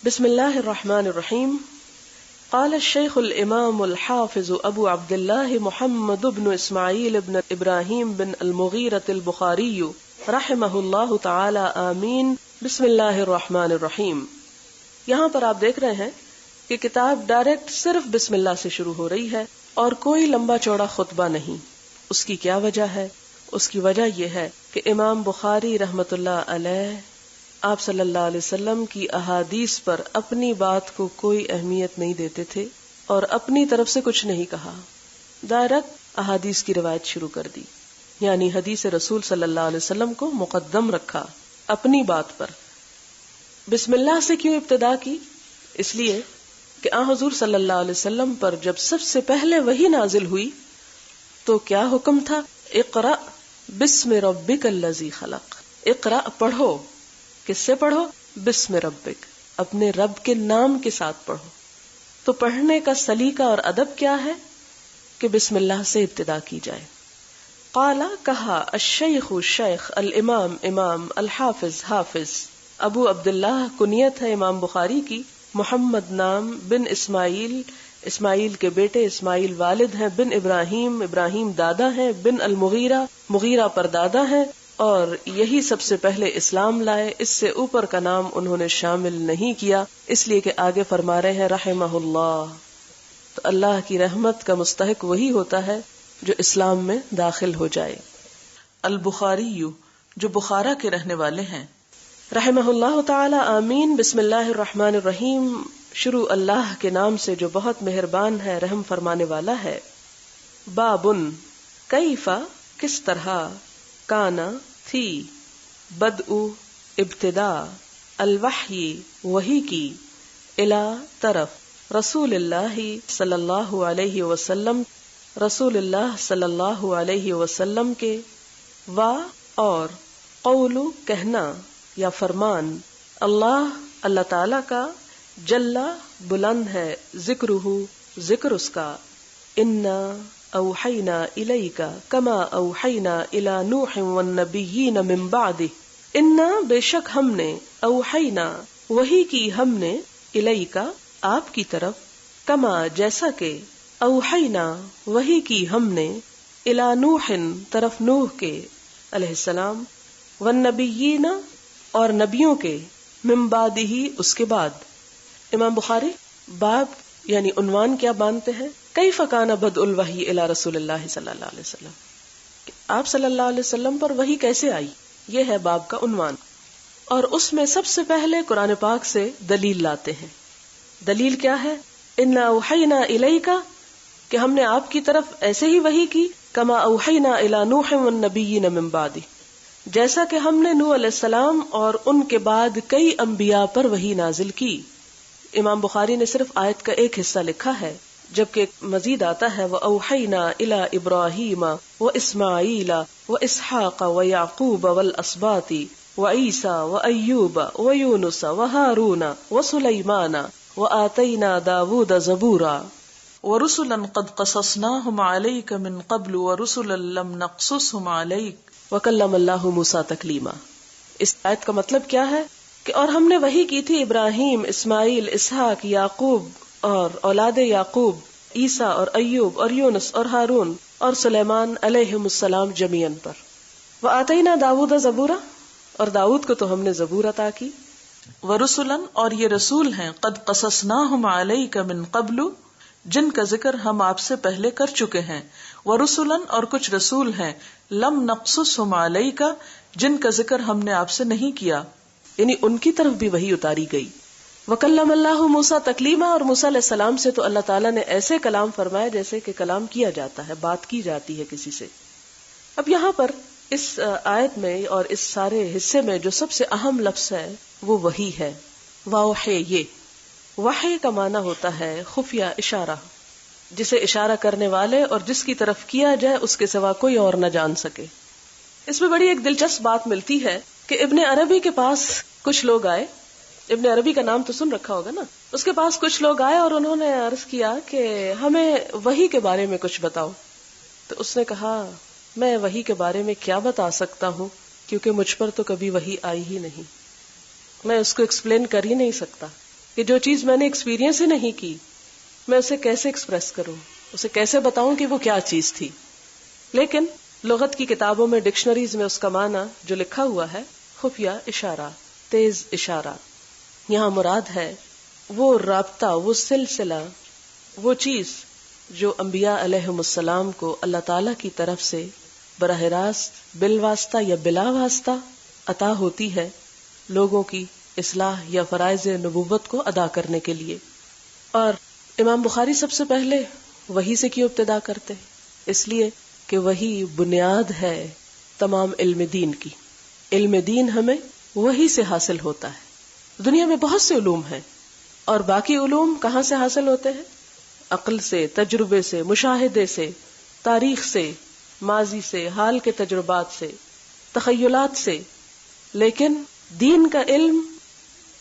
بسم اللہ الرحمن الرحیم. قال الشيخ الإمام الحافظ أبو عبد الله محمد بن إسماعيل بن إبراهيم بن المغيرة البخاري رحمه الله تعالى آمين. بسم اللہ الرحمن الرحیم. یہاں پر آپ دیکھ رہے ہیں کہ کتاب ڈائریکٹ صرف بسم اللہ سے شروع ہو رہی ہے اور کوئی لمبا چوڑا خطبہ نہیں. اس کی کیا وجہ ہے؟ اس کی وجہ یہ ہے کہ امام بخاری رحمت اللہ علیہ آپ صلی اللہ علیہ وسلم کی احادیث پر اپنی بات کو کوئی اہمیت نہیں دیتے تھے اور اپنی طرف سے کچھ نہیں کہا. ڈائریکٹ احادیث کی روایت شروع کر دی، یعنی حدیث رسول صلی اللہ علیہ وسلم کو مقدم رکھا اپنی بات پر. بسم اللہ سے کیوں ابتدا کی؟ اس لیے کہ حضور صلی اللہ علیہ وسلم پر جب سب سے پہلے وحی نازل ہوئی تو کیا حکم تھا؟ اقرأ بسم ربک الذی خلق. اقرأ پڑھو. کس سے پڑھو؟ بسم ربک، اپنے رب کے نام کے ساتھ پڑھو. تو پڑھنے کا سلیقہ اور ادب کیا ہے کہ بسم اللہ سے ابتدا کی جائے. قال کہا الشیخ شیخ، الامام امام، الحافظ حافظ، ابو عبداللہ کنیت ہے امام بخاری کی، محمد نام، بن اسماعیل، اسماعیل کے بیٹے، اسماعیل والد ہیں، بن ابراہیم، ابراہیم دادا ہیں، بن المغیرہ، مغیرہ پر دادا ہیں، اور یہی سب سے پہلے اسلام لائے. اس سے اوپر کا نام انہوں نے شامل نہیں کیا، اس لیے کہ آگے فرما رہے ہیں رحمہ اللہ. تو اللہ کی رحمت کا مستحق وہی ہوتا ہے جو اسلام میں داخل ہو جائے. البخاری جو بخارا کے رہنے والے ہیں. رحمہ اللہ تعالی آمین. بسم اللہ الرحمن الرحیم. شروع اللہ کے نام سے جو بہت مہربان ہے، رحم فرمانے والا ہے. بابن کیفا کس طرح، کانا تھی، بدء ابتدا، الوحی وحی کی، الا طرف، رسول اللہ صلی اللہ علیہ وسلم، رسول اللہ صلی اللہ علیہ وسلم کے، وا اور، قول کہنا یا فرمان، اللہ اللہ تعالی کا، جل بلند ہے، ذکرہ ذکر اس کا، انا اوحینا الیک کما اوحینا الی نوح والنبیین من بعدہ. انا بے شک ہم نے، اوحینا وحی کی ہم نے، الیک آپ کی طرف، کما جیسا کہ، اوحینا وحی کی ہم نے، الی نوح طرف نوح کے علیہ السلام، والنبیین اور نبیوں کے، من بعدہ اس کے بعد. امام بخاری باب یعنی عنوان کیا باندھتے ہیں؟ کیف کان بدء الوحی الی رسول اللہ صلی اللہ علیہ وسلم، کہ آپ صلی اللہ علیہ وسلم پر وحی کیسے آئی، یہ ہے باب کا عنوان. اور اس میں سب سے پہلے قرآن پاک سے دلیل لاتے ہیں. دلیل کیا ہے؟ انا اوحینا الیک، کہ ہم نے آپ کی طرف ایسے ہی وحی کی، کما اوحینا الی نوح والنبیین من بعدہ، جیسا کہ ہم نے نوح علیہ السلام اور ان کے بعد کئی انبیاء پر وحی نازل کی. امام بخاری نے صرف آیت کا ایک حصہ لکھا ہے، جبکہ مزید آتا ہے وَأَوْحَيْنَا إِلَىٰ إِبْرَاهِيمَ وَإِسْمَاعِيلَ وَإِسْحَاقَ وَيَعْقُوبَ وَالْأَسْبَاطِ وَعِيسَىٰ وَأَيُّوبَ وَيُونُسَ وَهَارُونَ وَسُلَيْمَانَ وَآتَيْنَا دَاوُودَ زَبُورًا وَرُسُلًا قَدْ قَصَصْنَاهُمْ عَلَيْكَ مِن قَبْلُ وَرُسُلًا لَمْ نَقْصُصْهُمْ عَلَيْكَ وَكَلَّمَ اللَّهُ مُوسَىٰ تَكْلِيمًا. اس آیت کا مطلب کیا ہے کہ اور ہم نے وحی کی تھی ابراہیم، اسماعیل، اسحاق، یعقوب اور اولاد یعقوب، عیسیٰ اور ایوب اور یونس اور ہارون اور سلیمان علیہم السلام جمیعاً پر. وآتینا داود زبورا، اور داود کو تو ہم نے زبور عطا کی. ورسلن اور یہ رسول ہیں، قد قصصناہم علیک من قبل جن کا ذکر ہم آپ سے پہلے کر چکے ہیں. ورسلن اور کچھ رسول ہیں، لم نقصصہم علیک جن کا ذکر ہم نے آپ سے نہیں کیا، یعنی ان کی طرف بھی وحی اتاری گئی. وکلم اللہ موسیٰ تکلیما، اور موسیٰ علیہ السلام سے تو اللہ تعالیٰ نے ایسے کلام فرمایا جیسے کہ کلام کیا جاتا ہے، بات کی جاتی ہے کسی سے. اب یہاں پر اس آیت میں اور اس سارے حصے میں جو سب سے اہم لفظ ہے وہ وحی ہے. واوحی، یہ وحی کا معنی ہوتا ہے خفیہ اشارہ، جسے اشارہ کرنے والے اور جس کی طرف کیا جائے اس کے سوا کوئی اور نہ جان سکے. اس میں بڑی ایک دلچسپ بات ملتی ہے کہ ابن عربی کے پاس کچھ لوگ آئے. ابن عربی کا نام تو سن رکھا ہوگا نا. اس کے پاس کچھ لوگ آئے اور انہوں نے عرض کیا کہ ہمیں وحی کے بارے میں کچھ بتاؤ. تو اس نے کہا میں وحی کے بارے میں کیا بتا سکتا ہوں، کیونکہ مجھ پر تو کبھی وحی آئی ہی نہیں، میں اس کو ایکسپلین کر ہی نہیں سکتا. کہ جو چیز میں نے ایکسپیرینس ہی نہیں کی میں اسے کیسے ایکسپریس کروں، اسے کیسے بتاؤں کہ وہ کیا چیز تھی. لیکن لغت کی کتابوں میں ڈکشنریز میں اس کا معنی جو لکھا ہوا ہے خفیہ اشارہ، تیز اشارہ. یہاں مراد ہے وہ رابطہ، وہ سلسلہ، وہ چیز جو انبیاء علیہم السلام کو اللہ تعالی کی طرف سے براہ راست بالواسطہ یا بلا واسطہ عطا ہوتی ہے لوگوں کی اصلاح یا فرائض نبوت کو ادا کرنے کے لیے. اور امام بخاری سب سے پہلے وحی سے کیوں ابتدا کرتے؟ اس لیے کہ وہی بنیاد ہے تمام علم دین کی. علم دین ہمیں وحی سے حاصل ہوتا ہے. دنیا میں بہت سے علوم ہیں اور باقی علوم کہاں سے حاصل ہوتے ہیں؟ عقل سے، تجربے سے، مشاہدے سے، تاریخ سے، ماضی سے، حال کے تجربات سے، تخیلات سے. لیکن دین کا علم،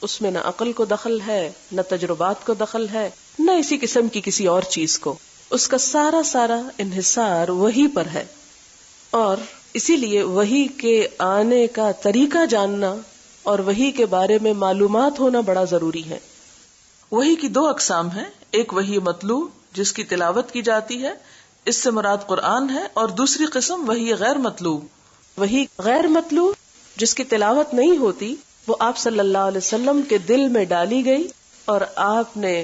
اس میں نہ عقل کو دخل ہے، نہ تجربات کو دخل ہے، نہ اسی قسم کی کسی اور چیز کو. اس کا سارا انحصار وحی پر ہے. اور اسی لیے وحی کے آنے کا طریقہ جاننا اور وحی کے بارے میں معلومات ہونا بڑا ضروری ہے. وحی کی دو اقسام ہیں، ایک وحی مطلوع جس کی تلاوت کی جاتی ہے، اس سے مراد قرآن ہے، اور دوسری قسم وحی غیر مطلوع. وحی غیر مطلوع جس کی تلاوت نہیں ہوتی، وہ آپ صلی اللہ علیہ وسلم کے دل میں ڈالی گئی اور آپ نے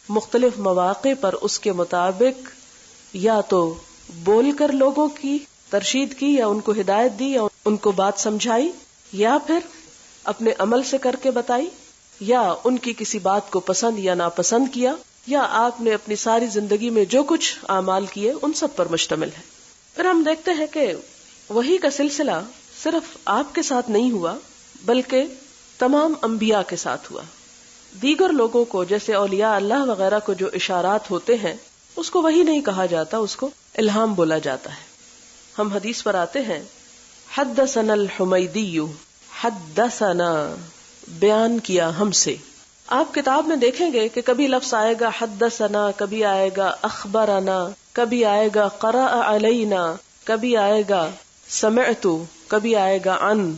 مختلف مواقع پر اس کے مطابق یا تو بول کر لوگوں کی ترشید کی، یا ان کو ہدایت دی، یا ان کو بات سمجھائی، یا پھر اپنے عمل سے کر کے بتائی، یا ان کی کسی بات کو پسند یا ناپسند کیا، یا آپ نے اپنی ساری زندگی میں جو کچھ اعمال کیے ان سب پر مشتمل ہے. پھر ہم دیکھتے ہیں کہ وحی کا سلسلہ صرف آپ کے ساتھ نہیں ہوا بلکہ تمام انبیاء کے ساتھ ہوا. دیگر لوگوں کو جیسے اولیاء اللہ وغیرہ کو جو اشارات ہوتے ہیں اس کو وحی نہیں کہا جاتا، اس کو الہام بولا جاتا ہے. ہم حدیث پر آتے ہیں، حدثنا الحمیدی، حدثنا بیان کیا ہم سے. آپ کتاب میں دیکھیں گے کہ کبھی لفظ آئے گا حدثنا، کبھی آئے گا اخبرنا، کبھی آئے گا قرأ علینا، کبھی آئے گا سمعت، کبھی آئے گا عن.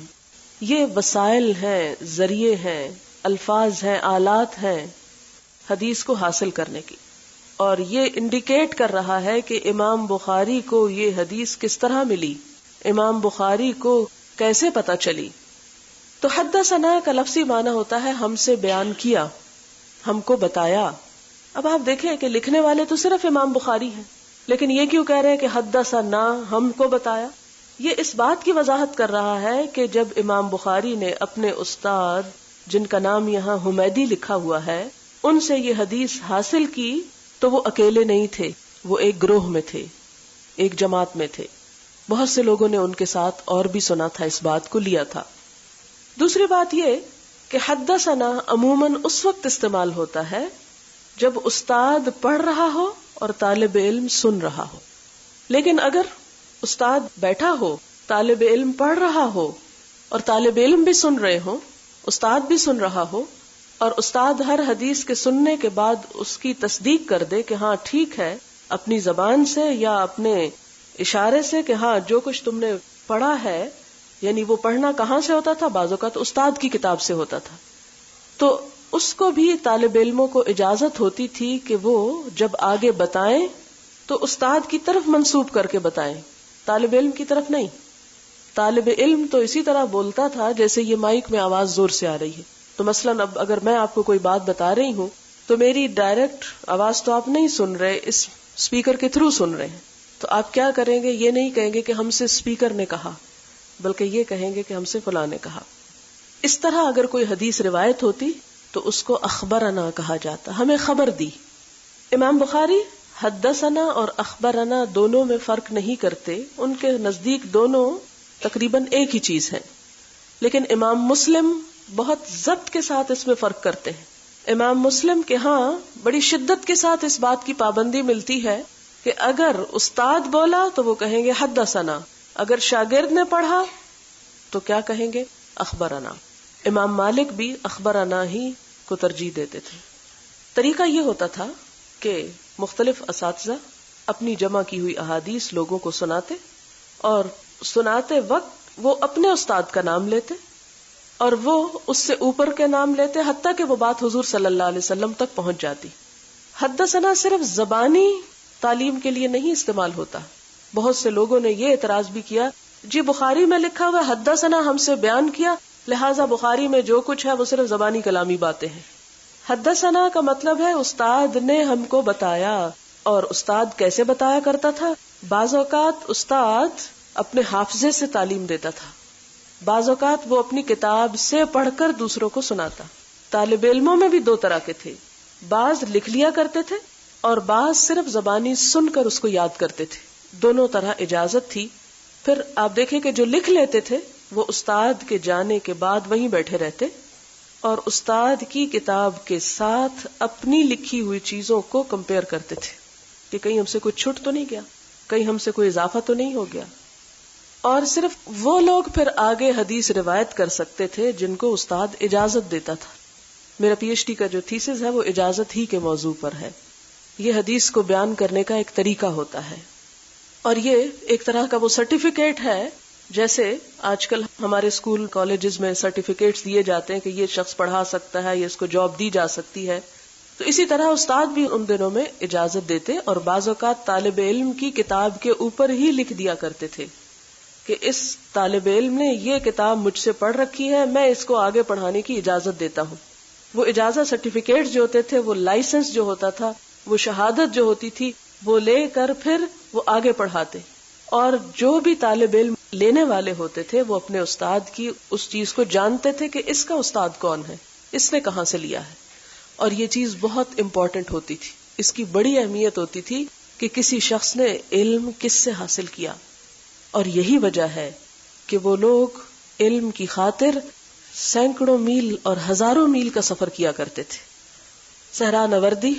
یہ وسائل ہیں، ذریعے ہیں، الفاظ ہیں، آلات ہیں حدیث کو حاصل کرنے کی. اور یہ انڈیکیٹ کر رہا ہے کہ امام بخاری کو یہ حدیث کس طرح ملی، امام بخاری کو کیسے پتہ چلی. تو حدثنا کا لفظی معنی ہوتا ہے ہم سے بیان کیا، ہم کو بتایا. اب آپ دیکھیں کہ لکھنے والے تو صرف امام بخاری ہیں، لیکن یہ کیوں کہہ رہے ہیں کہ حدثنا، ہم کو بتایا؟ یہ اس بات کی وضاحت کر رہا ہے کہ جب امام بخاری نے اپنے استاد جن کا نام یہاں حمیدی لکھا ہوا ہے ان سے یہ حدیث حاصل کی تو وہ اکیلے نہیں تھے، وہ ایک گروہ میں تھے، ایک جماعت میں تھے. بہت سے لوگوں نے ان کے ساتھ اور بھی سنا تھا، اس بات کو لیا تھا. دوسری بات یہ کہ حدثنا عموماً اس وقت استعمال ہوتا ہے جب استاد پڑھ رہا ہو اور طالب علم سن رہا ہو. لیکن اگر استاد بیٹھا ہو، طالب علم پڑھ رہا ہو اور طالب علم بھی سن رہے ہو، استاد بھی سن رہا ہو، اور استاد ہر حدیث کے سننے کے بعد اس کی تصدیق کر دے کہ ہاں ٹھیک ہے، اپنی زبان سے یا اپنے اشارے سے کہ ہاں جو کچھ تم نے پڑھا ہے، یعنی وہ پڑھنا کہاں سے ہوتا تھا؟ بعض اوقات استاد کی کتاب سے ہوتا تھا. تو اس کو بھی طالب علموں کو اجازت ہوتی تھی کہ وہ جب آگے بتائیں تو استاد کی طرف منسوب کر کے بتائیں، طالب علم کی طرف نہیں. طالب علم تو اسی طرح بولتا تھا جیسے یہ مائک میں آواز زور سے آ رہی ہے. تو مثلاً اب اگر میں آپ کو کوئی بات بتا رہی ہوں تو میری ڈائریکٹ آواز تو آپ نہیں سن رہے، اس اسپیکر کے تھرو سن رہے ہیں. تو آپ کیا کریں گے؟ یہ نہیں کہیں گے کہ ہم سے اسپیکر نے کہا، بلکہ یہ کہیں گے کہ ہم سے فلاں نے کہا. اس طرح اگر کوئی حدیث روایت ہوتی تو اس کو اخبرنا کہا جاتا، ہمیں خبر دی. امام بخاری حدثنا اور اخبرنا دونوں میں فرق نہیں کرتے، ان کے نزدیک دونوں تقریباً ایک ہی چیز ہے. لیکن امام مسلم بہت ضبط کے ساتھ اس میں فرق کرتے ہیں. امام مسلم کے ہاں بڑی شدت کے ساتھ اس بات کی پابندی ملتی ہے کہ اگر استاد بولا تو وہ کہیں گے حدثنا، اگر شاگرد نے پڑھا تو کیا کہیں گے؟ اخبرنا. امام مالک بھی اخبرنا ہی کو ترجیح دیتے تھے. طریقہ یہ ہوتا تھا کہ مختلف اساتذہ اپنی جمع کی ہوئی احادیث لوگوں کو سناتے، اور سناتے وقت وہ اپنے استاد کا نام لیتے اور وہ اس سے اوپر کے نام لیتے حتیٰ کہ وہ بات حضور صلی اللہ علیہ وسلم تک پہنچ جاتی. حدثنا صرف زبانی تعلیم کے لیے نہیں استعمال ہوتا. بہت سے لوگوں نے یہ اعتراض بھی کیا، جی بخاری میں لکھا ہوا حدثنا ہم سے بیان کیا، لہٰذا بخاری میں جو کچھ ہے وہ صرف زبانی کلامی باتیں ہیں. حدثنا کا مطلب ہے استاد نے ہم کو بتایا. اور استاد کیسے بتایا کرتا تھا؟ بعض اوقات استاد اپنے حافظے سے تعلیم دیتا تھا، بعض اوقات وہ اپنی کتاب سے پڑھ کر دوسروں کو سناتا. طالب علموں میں بھی دو طرح کے تھے، بعض لکھ لیا کرتے تھے اور بعض صرف زبانی سن کر اس کو یاد کرتے تھے. دونوں طرح اجازت تھی. پھر آپ دیکھیں کہ جو لکھ لیتے تھے وہ استاد کے جانے کے بعد وہیں بیٹھے رہتے اور استاد کی کتاب کے ساتھ اپنی لکھی ہوئی چیزوں کو کمپیئر کرتے تھے کہ کہیں ہم سے کوئی چھٹ تو نہیں گیا، کہیں ہم سے کوئی اضافہ تو نہیں ہو گیا. اور صرف وہ لوگ پھر آگے حدیث روایت کر سکتے تھے جن کو استاد اجازت دیتا تھا. میرا پی ایچ ڈی کا جو تھیسس ہے وہ اجازت ہی کے موضوع پر ہے. یہ حدیث کو بیان کرنے کا ایک طریقہ ہوتا ہے اور یہ ایک طرح کا وہ سرٹیفکیٹ ہے، جیسے آج کل ہمارے اسکول کالجز میں سرٹیفکیٹس دیے جاتے ہیں کہ یہ شخص پڑھا سکتا ہے، یہ اس کو جاب دی جا سکتی ہے. تو اسی طرح استاد بھی ان دنوں میں اجازت دیتے اور بعض اوقات طالب علم کی کتاب کے اوپر ہی لکھ دیا کرتے تھے کہ اس طالب علم نے یہ کتاب مجھ سے پڑھ رکھی ہے، میں اس کو آگے پڑھانے کی اجازت دیتا ہوں. وہ اجازت سرٹیفکیٹ جو ہوتے تھے، وہ لائسنس جو ہوتا تھا، وہ شہادت جو ہوتی تھی، وہ لے کر پھر وہ آگے پڑھاتے. اور جو بھی طالب علم لینے والے ہوتے تھے وہ اپنے استاد کی اس چیز کو جانتے تھے کہ اس کا استاد کون ہے، اس نے کہاں سے لیا ہے. اور یہ چیز بہت امپورٹنٹ ہوتی تھی، اس کی بڑی اہمیت ہوتی تھی کہ کسی شخص نے علم کس سے حاصل کیا. اور یہی وجہ ہے کہ وہ لوگ علم کی خاطر سینکڑوں میل اور ہزاروں میل کا سفر کیا کرتے تھے. صحرا نوردی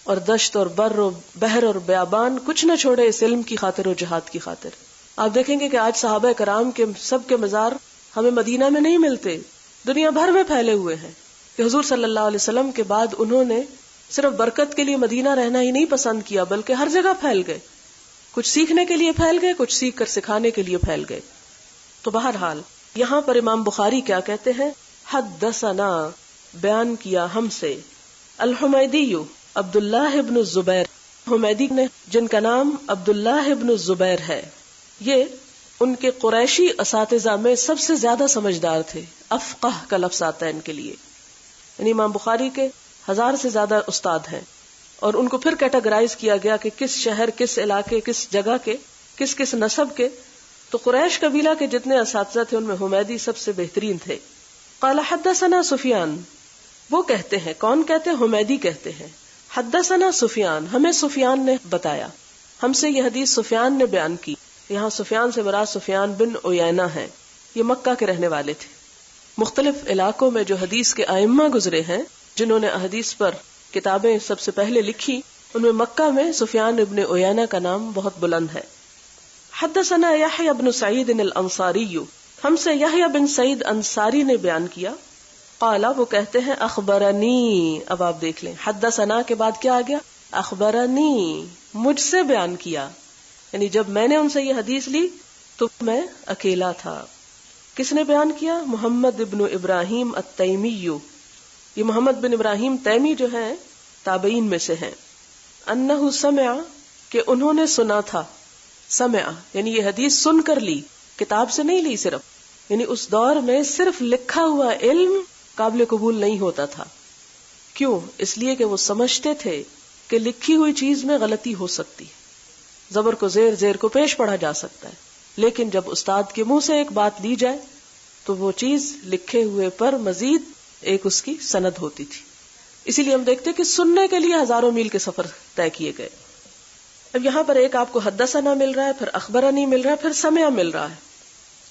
اور دشت اور بر و بحر اور بیابان کچھ نہ چھوڑے اس علم کی خاطر اور جہاد کی خاطر. آپ دیکھیں گے کہ آج صحابہ کرام کے سب کے مزار ہمیں مدینہ میں نہیں ملتے، دنیا بھر میں پھیلے ہوئے ہیں. کہ حضور صلی اللہ علیہ وسلم کے بعد انہوں نے صرف برکت کے لیے مدینہ رہنا ہی نہیں پسند کیا بلکہ ہر جگہ پھیل گئے. کچھ سیکھنے کے لیے پھیل گئے، کچھ سیکھ کر سکھانے کے لیے پھیل گئے. تو بہرحال یہاں پر امام بخاری کیا کہتے ہیں؟ حدثنا بیان کیا ہم سے الحمیدی عبداللہ ابن الزبیر. حمیدی نے جن کا نام عبداللہ ابن الزبیر ہے، یہ ان کے قریشی اساتذہ میں سب سے زیادہ سمجھدار تھے. افقہ کا لفظ آتا ہے ان کے لیے، یعنی امام بخاری کے 1000 سے زیادہ استاد ہیں اور ان کو پھر کیٹاگرائز کیا گیا کہ کس شہر، کس علاقے، کس جگہ کے، کس کس نسب کے. تو قریش قبیلہ کے جتنے اساتذہ تھے ان میں حمیدی سب سے بہترین تھے. قال حدثنا سفیان، وہ کہتے ہیں، کون کہتے ہیں؟ حمیدی کہتے ہیں حدثنا سفیان، ہمیں سفیان نے بتایا، ہم سے یہ حدیث سفیان نے بیان کی. یہاں سفیان سے مراد سفیان بن عیینہ ہے، یہ مکہ کے رہنے والے تھے. مختلف علاقوں میں جو حدیث کے ائمہ گزرے ہیں جنہوں نے حدیث پر کتابیں سب سے پہلے لکھی، ان میں مکہ میں سفیان ابن عیینہ کا نام بہت بلند ہے. حدثنا یحییٰ بن سعید الانصاری، ہم سے یحییٰ بن سعید انصاری نے بیان کیا. قال، وہ کہتے ہیں اخبرنی. اب آپ دیکھ لیں، حدثنا کے بعد کیا آ گیا؟ اخبرنی، مجھ سے بیان کیا. یعنی جب میں نے ان سے یہ حدیث لی تو میں اکیلا تھا. کس نے بیان کیا؟ محمد ابن ابراہیم التیمی. یہ محمد بن ابراہیم تیمی جو ہیں تابعین میں سے ہیں. انہ سمع، کہ انہوں نے سنا تھا. سمع یعنی یہ حدیث سن کر لی، کتاب سے نہیں لی صرف. یعنی اس دور میں صرف لکھا ہوا علم قابل قبول نہیں ہوتا تھا. کیوں؟ اس لیے کہ وہ سمجھتے تھے کہ لکھی ہوئی چیز میں غلطی ہو سکتی، زبر کو زیر، زیر کو پیش پڑھا جا سکتا ہے. لیکن جب استاد کے منہ سے ایک بات لی جائے تو وہ چیز لکھے ہوئے پر مزید ایک اس کی سند ہوتی تھی. اسی لیے ہم دیکھتے کہ سننے کے لیے ہزاروں میل کے سفر طے کیے گئے. اب یہاں پر ایک آپ کو حدثنا مل رہا ہے، پھر اخبرنی مل رہا ہے، پھر سمع مل رہا ہے.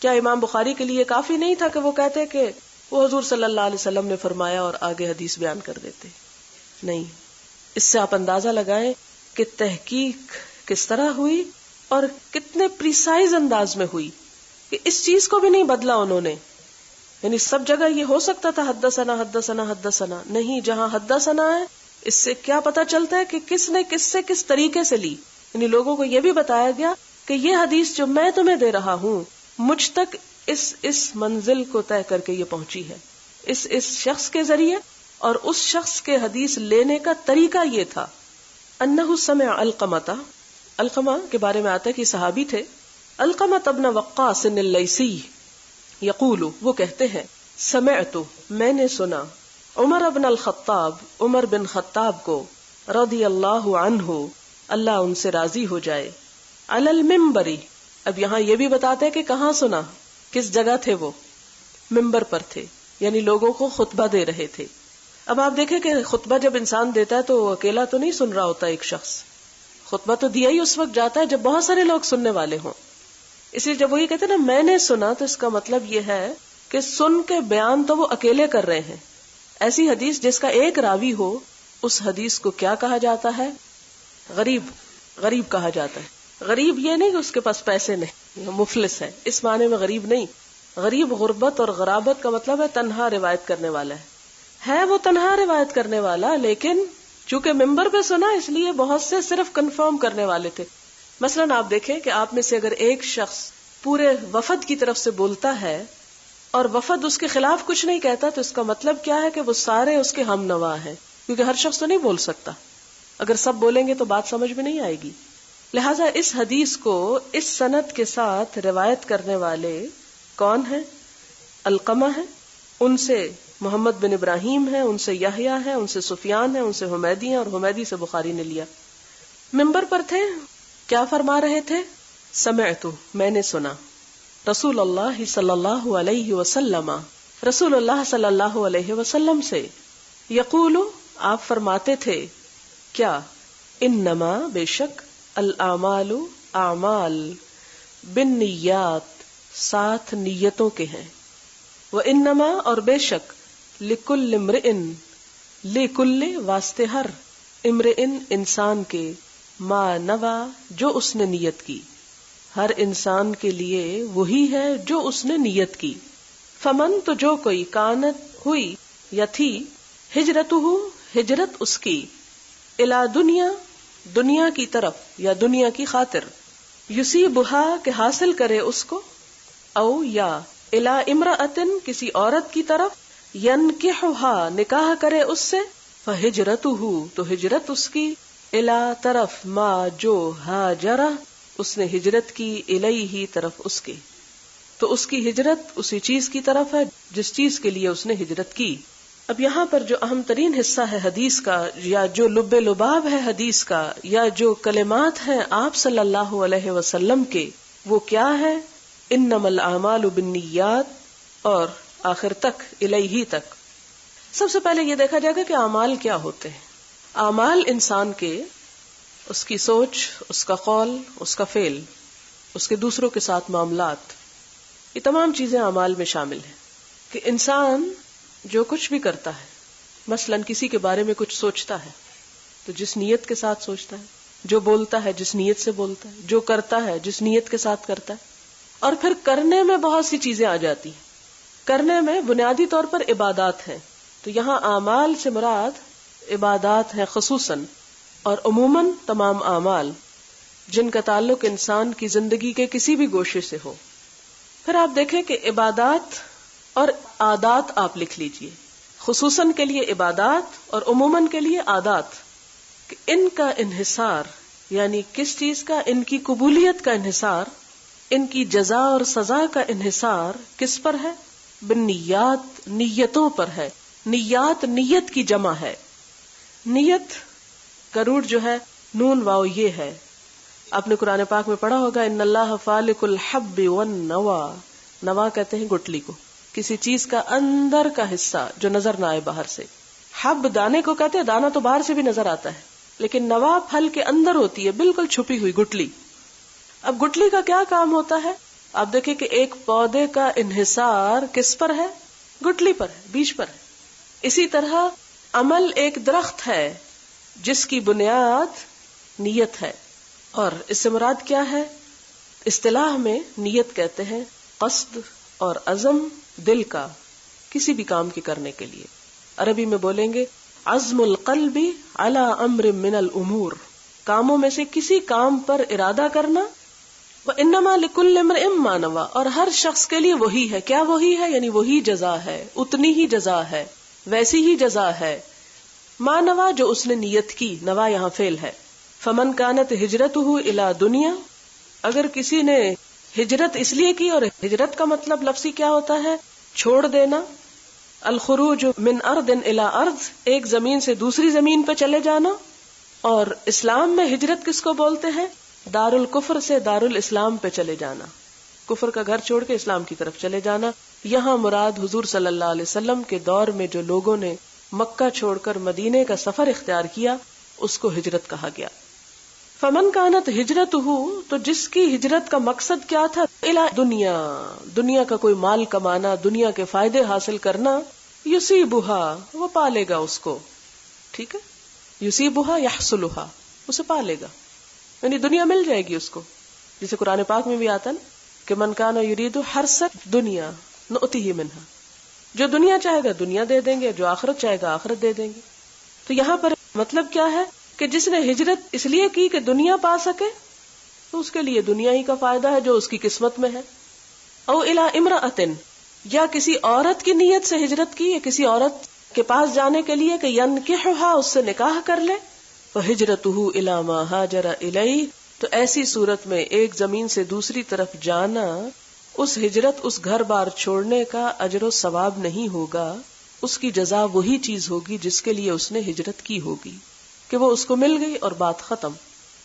کیا امام بخاری کے لیے کافی نہیں تھا کہ وہ کہتے کہ وہ حضور صلی اللہ علیہ وسلم نے فرمایا اور آگے حدیث بیان کر دیتے؟ نہیں. اس سے آپ اندازہ لگائیں کہ تحقیق کس طرح ہوئی اور کتنے پریسائز انداز میں ہوئی کہ اس چیز کو بھی نہیں بدلا انہوں نے. یعنی سب جگہ یہ ہو سکتا تھا حدثنا حدثنا حدثنا، نہیں، جہاں حدثنا ہے اس سے کیا پتا چلتا ہے کہ کس نے کس سے کس طریقے سے لی. یعنی لوگوں کو یہ بھی بتایا گیا کہ یہ حدیث جو میں تمہیں دے رہا ہوں مجھ تک اس منزل کو طے کر کے یہ پہنچی ہے، اس شخص کے ذریعے، اور اس شخص کے حدیث لینے کا طریقہ یہ تھا. انہ سمع علقمۃ، علقمہ کے بارے میں آتا ہے کہ صحابی تھے، علقمۃ ابن وقاص اللیثی یقول، وہ کہتے ہیں سمعت، میں نے سنا، عمر ابن الخطاب، عمر بن خطاب کو، رضی اللہ عنہ، اللہ ان سے راضی ہو جائے، علی المنبری. اب یہاں یہ بھی بتاتے ہیں کہ کہاں سنا، کس جگہ تھے وہ، منبر پر تھے، یعنی لوگوں کو خطبہ دے رہے تھے. اب آپ دیکھیں کہ خطبہ جب انسان دیتا ہے تو وہ اکیلا تو نہیں سن رہا ہوتا، ایک شخص خطبہ تو دیا ہی اس وقت جاتا ہے جب بہت سارے لوگ سننے والے ہوں. اس لیے جب وہ یہ کہتے ہیں نا میں نے سنا، تو اس کا مطلب یہ ہے کہ سن کے بیان تو وہ اکیلے کر رہے ہیں. ایسی حدیث جس کا ایک راوی ہو، اس حدیث کو کیا کہا جاتا ہے؟ غریب. غریب کہا جاتا ہے. غریب یہ نہیں کہ اس کے پاس پیسے نہیں، مفلس ہے، اس معنی میں غریب نہیں. غریب غربت اور غرابت کا مطلب ہے تنہا روایت کرنے والا ہے وہ تنہا روایت کرنے والا، لیکن چونکہ ممبر پہ سنا اس لیے بہت سے صرف کنفرم کرنے والے تھے. مثلاً آپ دیکھیں کہ آپ میں سے اگر ایک شخص پورے وفد کی طرف سے بولتا ہے اور وفد اس کے خلاف کچھ نہیں کہتا، تو اس کا مطلب کیا ہے کہ وہ سارے اس کے ہم نوا ہیں، کیونکہ ہر شخص تو نہیں بول سکتا. اگر سب بولیں گے تو بات سمجھ میں نہیں آئے گی. لہٰذا اس حدیث کو اس سند کے ساتھ روایت کرنے والے کون ہیں؟ علقمہ ہیں، ان سے محمد بن ابراہیم ہے، ان سے یحییٰ ہے، ان سے سفیان ہے، ان سے حمیدی ہیں، اور حمیدی سے بخاری نے لیا. منبر پر تھے، کیا فرما رہے تھے؟ سمعت، میں نے سنا، رسول اللہ صلی اللہ علیہ وسلم، رسول اللہ صلی اللہ علیہ وسلم سے، یقول، آپ فرماتے تھے، کیا؟ انما، بے شک، الاعمال، اعمال، بالنیات، ساتھ نیتوں کے ہیں، وانما، اور بے شک، لکل امرئ، لکل واسطے ہر، امرئ انسان کے، ما نوا جو اس نے نیت کی، ہر انسان کے لیے وہی ہے جو اس نے نیت کی. فمن، تو جو کوئی، کانت ہوئی یا تھی، ہجرتہ، ہجرت اس کی، الا دنیا، دنیا کی طرف یا دنیا کی خاطر، یصیبھا کہ حاصل کرے اس کو، او یا الا امرأۃ کسی عورت کی طرف، ینکحھا نکاح کرے اس سے، فہجرتہ تو ہجرت اس کی، الا طرف، ما جو، ہاجرہ اس نے ہجرت کی، الیہ طرف اس کے، تو اس کی ہجرت اسی چیز کی طرف ہے جس چیز کے لیے اس نے ہجرت کی. اب یہاں پر جو اہم ترین حصہ ہے حدیث کا، یا جو لب لباب ہے حدیث کا، یا جو کلمات ہیں آپ صلی اللہ علیہ وسلم کے، وہ کیا ہے؟ انما الاعمال بالنیات، اور آخر تک، الیہ تک. سب سے پہلے یہ دیکھا جائے گا کہ اعمال کیا ہوتے ہیں. اعمال انسان کے، اس کی سوچ، اس کا قول، اس کا فعل، اس کے دوسروں کے ساتھ معاملات، یہ تمام چیزیں اعمال میں شامل ہیں. کہ انسان جو کچھ بھی کرتا ہے، مثلاً کسی کے بارے میں کچھ سوچتا ہے تو جس نیت کے ساتھ سوچتا ہے، جو بولتا ہے جس نیت سے بولتا ہے، جو کرتا ہے جس نیت کے ساتھ کرتا ہے، اور پھر کرنے میں بہت سی چیزیں آ جاتی ہیں. کرنے میں بنیادی طور پر عبادات ہیں، تو یہاں اعمال سے مراد عبادات ہیں خصوصاً، اور عموماً تمام اعمال جن کا تعلق انسان کی زندگی کے کسی بھی گوشے سے ہو. پھر آپ دیکھیں کہ عبادات اور عادات آپ لکھ لیجئے، خصوصاً کے لیے عبادات اور عموماً کے لیے عادات، کہ ان کا انحصار، یعنی کس چیز کا؟ ان کی قبولیت کا انحصار، ان کی جزا اور سزا کا انحصار کس پر ہے؟ بالنیات، نیتوں پر ہے. نیات، نیت کی جمع ہے. نیت کا روٹ جو ہے نون واو یہ ہے. آپ نے قرآن پاک میں پڑھا ہوگا، ان اللہ فالق الحب والنوا، نوا کہتے ہیں گٹلی کو، کسی چیز کا اندر کا حصہ جو نظر نہ آئے باہر سے. حب دانے کو کہتے ہیں، دانا تو باہر سے بھی نظر آتا ہے، لیکن نوا پھل کے اندر ہوتی ہے، بالکل چھپی ہوئی گٹلی. اب گٹلی کا کیا کام ہوتا ہے؟ آپ دیکھیں کہ ایک پودے کا انحصار کس پر ہے؟ گٹلی پر ہے، بیج پر ہے. اسی طرح عمل ایک درخت ہے جس کی بنیاد نیت ہے. اور اس سے مراد کیا ہے؟ اصطلاح میں نیت کہتے ہیں قصد اور عزم دل کا کسی بھی کام کے کرنے کے لیے. عربی میں بولیں گے عزم القلب علی امر من الامور، کاموں میں سے کسی کام پر ارادہ کرنا وَإِنَّمَا لِكُلِّ امْرِئٍ مَّا نَوَىٰ، اور ہر شخص کے لیے وہی ہے. کیا وہی ہے؟ یعنی وہی جزا ہے، اتنی ہی جزا ہے، ویسی ہی جزا ہے. ما نوا، جو اس نے نیت کی. نوا یہاں فعل ہے. فمن کانت ہجرتہ الی دنیا، اگر کسی نے ہجرت اس لیے کی، اور ہجرت کا مطلب لفظی کیا ہوتا ہے؟ چھوڑ دینا. الخروج من ارض الی ارض، ایک زمین سے دوسری زمین پہ چلے جانا. اور اسلام میں ہجرت کس کو بولتے ہیں؟ دار الکفر سے دار الاسلام پہ چلے جانا، کفر کا گھر چھوڑ کے اسلام کی طرف چلے جانا. یہاں مراد حضور صلی اللہ علیہ وسلم کے دور میں جو لوگوں نے مکہ چھوڑ کر مدینے کا سفر اختیار کیا اس کو ہجرت کہا گیا. فمن کانت ہجرتہ، تو جس کی ہجرت کا مقصد کیا تھا؟ الی دنیا، دنیا کا کوئی مال کمانا، دنیا کے فائدے حاصل کرنا. یصیبھا، وہ پالے گا اس کو. ٹھیک ہے، یصیبھا یحصلھا، اسے پالے گا، یعنی دنیا مل جائے گی اس کو. جسے قرآن پاک میں بھی آتا نا کہ من کان یرید حرث دنیا نؤتیہ منہا، جو دنیا چاہے گا دنیا دے دیں گے، جو آخرت چاہے گا آخرت دے دیں گے. تو یہاں پر مطلب کیا ہے کہ جس نے ہجرت اس لیے کی کہ دنیا پا سکے تو اس کے لیے دنیا ہی کا فائدہ ہے جو اس کی قسمت میں ہے. او الی امرأۃ، یا کسی عورت کی نیت سے ہجرت کی، یا کسی عورت کے پاس جانے کے لیے کہ ینکحھا، اس سے نکاح کر لے. فہجرتہ الی ما ہاجر الیہ، تو ایسی صورت میں ایک زمین سے دوسری طرف جانا، اس ہجرت، اس گھر بار چھوڑنے کا اجر و ثواب نہیں ہوگا. اس کی جزا وہی چیز ہوگی جس کے لیے اس نے ہجرت کی ہوگی، کہ وہ اس کو مل گئی اور بات ختم.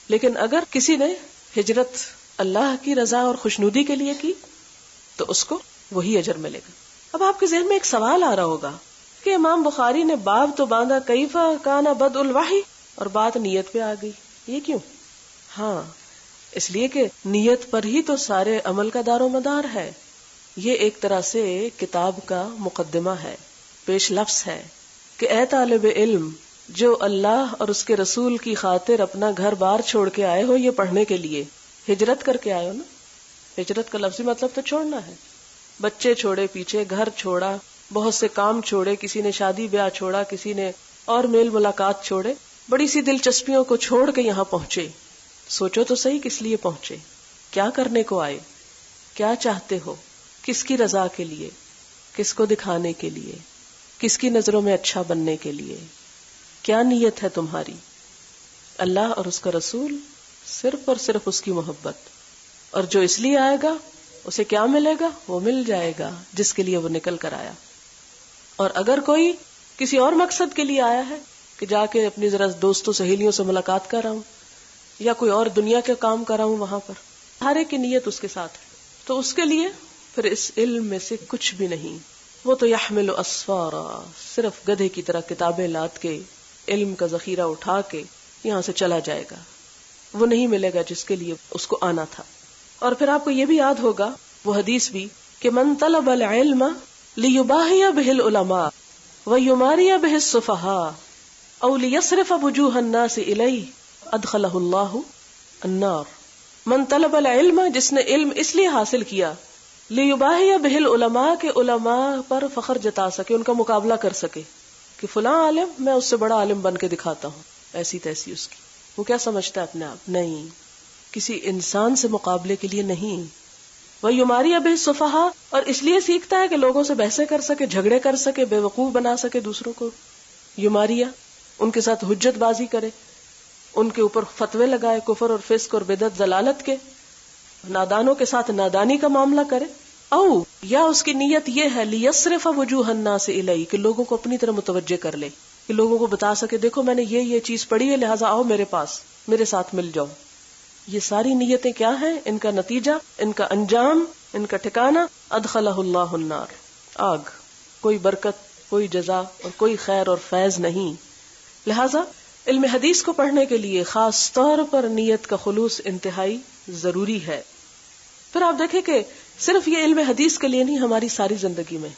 لیکن اگر کسی نے ہجرت اللہ کی رضا اور خوشنودی کے لیے کی تو اس کو وہی اجر ملے گا. اب آپ کے ذہن میں ایک سوال آ رہا ہوگا کہ امام بخاری نے باب تو باندھا کیف کان بدء الوحی، اور بات نیت پہ آ گئی، یہ کیوں؟ ہاں، اس لیے کہ نیت پر ہی تو سارے عمل کا دار و مدار ہے. یہ ایک طرح سے کتاب کا مقدمہ ہے، پیش لفظ ہے کہ اے طالب علم، جو اللہ اور اس کے رسول کی خاطر اپنا گھر بار چھوڑ کے آئے ہو یہ پڑھنے کے لیے، ہجرت کر کے آئے ہو نا. ہجرت کا لفظی مطلب تو چھوڑنا ہے. بچے چھوڑے پیچھے، گھر چھوڑا، بہت سے کام چھوڑے، کسی نے شادی بیاہ چھوڑا، کسی نے اور میل ملاقات چھوڑے، بڑی سی دلچسپیوں کو چھوڑ کے یہاں پہنچے. سوچو تو صحیح، کس لیے پہنچے، کیا کرنے کو آئے، کیا چاہتے ہو، کس کی رضا کے لیے، کس کو دکھانے کے لیے، کس کی نظروں میں اچھا بننے کے لیے، کیا نیت ہے تمہاری؟ اللہ اور اس کا رسول، صرف اور صرف اس کی محبت. اور جو اس لیے آئے گا اسے کیا ملے گا؟ وہ مل جائے گا جس کے لیے وہ نکل کر آیا. اور اگر کوئی کسی اور مقصد کے لیے آیا ہے کہ جا کے اپنی ذرا دوستوں سہیلیوں سے ملاقات کر رہا ہوں، یا کوئی اور دنیا کے کام کر رہا ہوں، وہاں پر ہر ایک کی نیت اس کے ساتھ ہے، تو اس کے لیے پھر اس علم میں سے کچھ بھی نہیں. وہ تو یحمل اسفارا، صرف گدھے کی طرح کتابیں لاد کے علم کا ذخیرہ اٹھا کے یہاں سے چلا جائے گا. وہ نہیں ملے گا جس کے لیے اس کو آنا تھا. اور پھر آپ کو یہ بھی یاد ہوگا وہ حدیث بھی کہ من طلب العلم لیباہی بہ العلماء ویماری بہ السفہاء او لیصرف وجوہ الناس الیہ ادخلہ اللہ النار. من طلب العلم، جس نے علم اس لیے حاصل کیا، لیباہی بہ العلماء، کہ علماء پر فخر جتا سکے، ان کا مقابلہ کر سکے کہ فلاں عالم، میں اس سے بڑا عالم بن کے دکھاتا ہوں، ایسی تیسی اس کی. وہ کیا سمجھتا ہے اپنے آپ؟ نہیں، کسی انسان سے مقابلے کے لیے نہیں. ویماری بہ السفہاء، اور اس لیے سیکھتا ہے کہ لوگوں سے بحثیں کر سکے، جھگڑے کر سکے، بے وقوف بنا سکے دوسروں کو. یماریہ، ان کے ساتھ حجت بازی کرے، ان کے اوپر فتوے لگائے کفر اور فسق اور بدعت ضلالت کے، نادانوں کے ساتھ نادانی کا معاملہ کرے. او یا اس کی نیت یہ ہے لیصرف وجوہ الناس الیہ، کہ لوگوں کو اپنی طرف متوجہ کر لے، کہ لوگوں کو بتا سکے دیکھو میں نے یہ چیز پڑھی ہے، لہٰذا آؤ میرے پاس، میرے ساتھ مل جاؤ. یہ ساری نیتیں کیا ہیں؟ ان کا نتیجہ، ان کا انجام، ان کا ٹھکانہ ادخلہ اللہ النار، آگ. کوئی برکت، کوئی جزا اور کوئی خیر اور فیض نہیں. لہذا علم حدیث کو پڑھنے کے لیے خاص طور پر نیت کا خلوص انتہائی ضروری ہے. پھر آپ دیکھیں کہ صرف یہ علم حدیث کے لیے نہیں، ہماری ساری زندگی میں.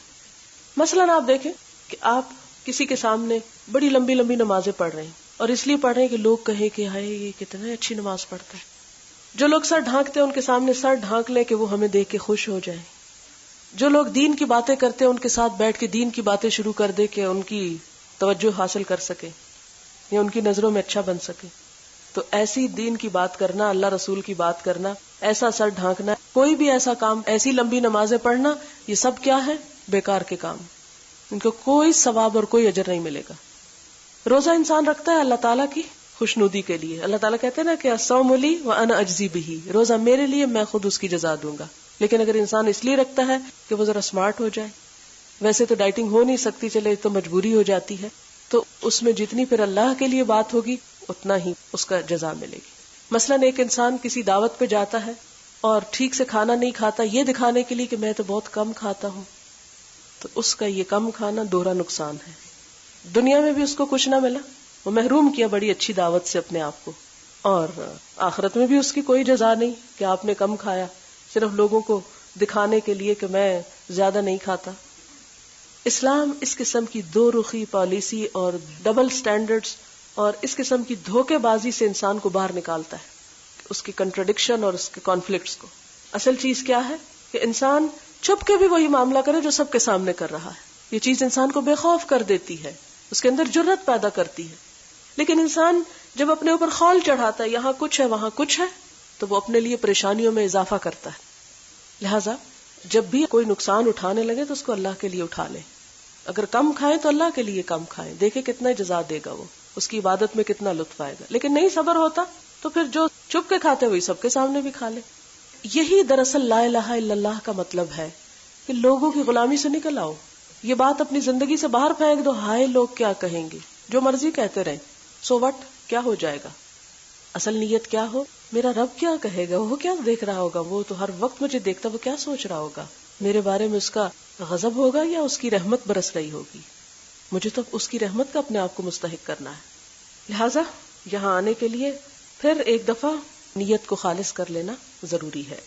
مثلاً آپ دیکھیں کہ آپ کسی کے سامنے بڑی لمبی لمبی نمازیں پڑھ رہے ہیں، اور اس لیے پڑھ رہے ہیں کہ لوگ کہیں کہ ہائے یہ کتنے اچھی نماز پڑھتا ہے. جو لوگ سر ڈھانکتے ہیں ان کے سامنے سر ڈھانک لیں کہ وہ ہمیں دیکھ کے خوش ہو جائیں. جو لوگ دین کی باتیں کرتے ہیں ان کے ساتھ بیٹھ کے دین کی باتیں شروع کر دے کہ ان کی توجہ حاصل کر سکے یا ان کی نظروں میں اچھا بن سکے. تو ایسی دین کی بات کرنا، اللہ رسول کی بات کرنا، ایسا سر ڈھانکنا، کوئی بھی ایسا کام، ایسی لمبی نمازیں پڑھنا، یہ سب کیا ہے؟ بیکار کے کام، ان کو کوئی ثواب اور کوئی اجر نہیں ملے گا۔ روزہ انسان رکھتا ہے اللہ تعالیٰ کی خوشنودی کے لیے۔ اللہ تعالیٰ کہتے ہیں نا کہ الصوم لی وانا اجزی بہ، روزہ میرے لیے، میں خود اس کی جزا دوں گا۔ لیکن اگر انسان اس لیے رکھتا ہے کہ وہ ذرا سمارٹ ہو جائے، ویسے تو ڈائٹنگ ہو نہیں سکتی، چلے تو مجبوری ہو جاتی ہے، تو اس میں جتنی پھر اللہ کے لیے بات ہوگی اتنا ہی اس کا جزا ملے گی۔ مثلاً ایک انسان کسی دعوت پہ جاتا ہے اور ٹھیک سے کھانا نہیں کھاتا، یہ دکھانے کے لیے کہ میں تو بہت کم کھاتا ہوں، تو اس کا یہ کم کھانا دوہرا نقصان ہے۔ دنیا میں بھی اس کو کچھ نہ ملا، وہ محروم کیا بڑی اچھی دعوت سے اپنے آپ کو، اور آخرت میں بھی اس کی کوئی جزا نہیں کہ آپ نے کم کھایا، صرف لوگوں کو دکھانے کے لیے کہ میں زیادہ نہیں کھاتا۔ اسلام اس قسم کی دو رخی پالیسی اور ڈبل سٹینڈرڈز اور اس قسم کی دھوکے بازی سے انسان کو باہر نکالتا ہے، اس کی کنٹرڈکشن اور اس کے کانفلکٹس کو۔ اصل چیز کیا ہے کہ انسان چھپ کے بھی وہی معاملہ کرے جو سب کے سامنے کر رہا ہے۔ یہ چیز انسان کو بے خوف کر دیتی ہے، اس کے اندر جرأت پیدا کرتی ہے۔ لیکن انسان جب اپنے اوپر خول چڑھاتا ہے، یہاں کچھ ہے وہاں کچھ ہے، تو وہ اپنے لیے پریشانیوں میں اضافہ کرتا ہے۔ لہٰذا جب بھی کوئی نقصان اٹھانے لگے تو اس کو اللہ کے لیے اٹھا لیں۔ اگر کم کھائیں تو اللہ کے لیے کم کھائیں، دیکھیں کتنا جزا دے گا وہ، اس کی عبادت میں کتنا لطف آئے گا۔ لیکن نہیں صبر ہوتا تو پھر جو چھپ کے کھاتے ہوئی سب کے سامنے بھی کھا لیں۔ یہی دراصل لا الہ الا اللہ کا مطلب ہے کہ لوگوں کی غلامی سے نکل آؤ۔ یہ بات اپنی زندگی سے باہر پھینک دو، ہائے لوگ کیا کہیں گے، جو مرضی کہتے رہیں، سو وٹ، کیا ہو جائے گا۔ اصل نیت کیا ہو، میرا رب کیا کہے گا، وہ کیا دیکھ رہا ہوگا، وہ تو ہر وقت مجھے دیکھتا، وہ کیا سوچ رہا ہوگا، میرے بارے میں اس کا غضب ہوگا یا اس کی رحمت برس رہی ہوگی، مجھے تو اس کی رحمت کا اپنے آپ کو مستحق کرنا ہے۔ لہٰذا یہاں آنے کے لیے پھر ایک دفعہ نیت کو خالص کر لینا ضروری ہے۔